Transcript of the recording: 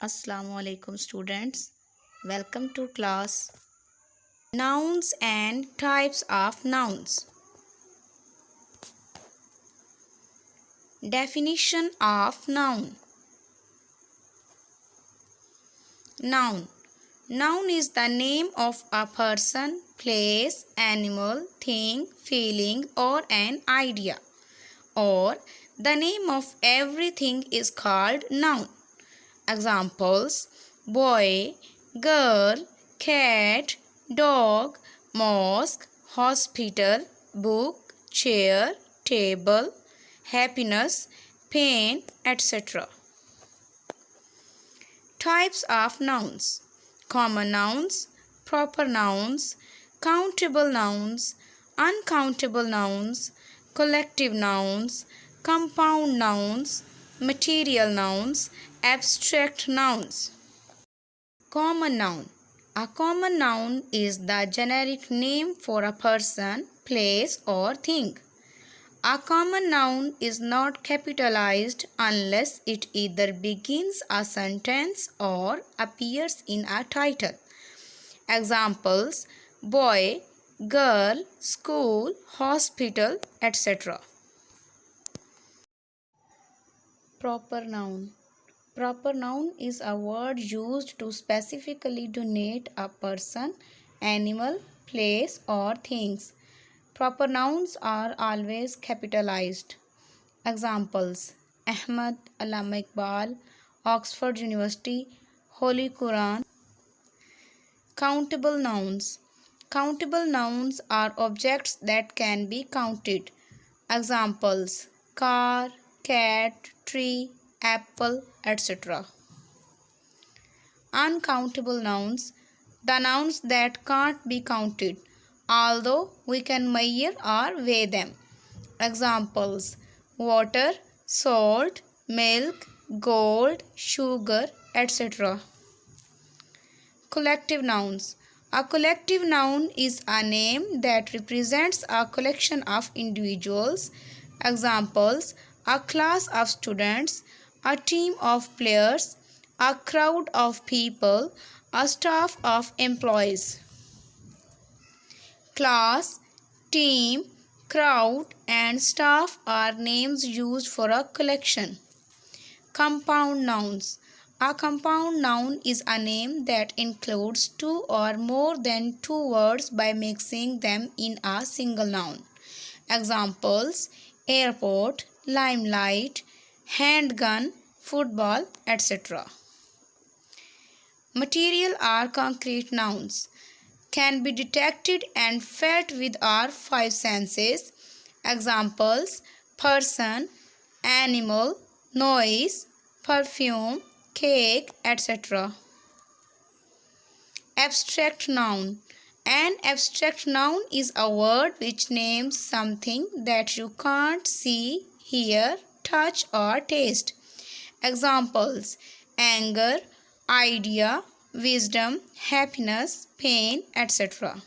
Assalamu alaikum students. Welcome to class. Nouns and types of nouns. Definition of noun. Noun. Noun is the name of a person, place, animal, thing, feeling or an idea. Or the name of everything is called noun. Examples: boy, girl, cat, dog, mosque, hospital, book, chair, table, happiness, pain, etc. Types of nouns: common nouns, proper nouns, countable nouns, uncountable nouns, collective nouns, compound nouns, material nouns, abstract nouns. Common noun. A common noun is the generic name for a person, place or thing. A common noun is not capitalized unless it either begins a sentence or appears in a title. Examples: boy, girl, school, hospital, etc. Proper noun. Proper noun is a word used to specifically denote a person, animal, place or things. Proper nouns are always capitalized. Examples: Ahmad, Allama Iqbal, Oxford University, Holy Quran. Countable nouns. Countable nouns are objects that can be counted. Examples: car, cat, tree, apple, etc. Uncountable nouns. The nouns that can't be counted, although we can measure or weigh them. Examples: water, salt, milk, gold, sugar, etc. Collective nouns. A collective noun is a name that represents a collection of individuals. Examples: a class of students, a team of players, a crowd of people, a staff of employees. Class, team, crowd and staff are names used for a collection. Compound nouns. A compound noun is a name that includes two or more than two words by mixing them in a single noun. Examples: airport, limelight, handgun, football, etc. Material or concrete nouns can be detected and felt with our five senses. Examples: person, animal, noise, perfume, cake, etc. Abstract noun. An abstract noun is a word which names something that you can't see, hear, touch or taste. Examples: anger, idea, wisdom, happiness, pain, etc.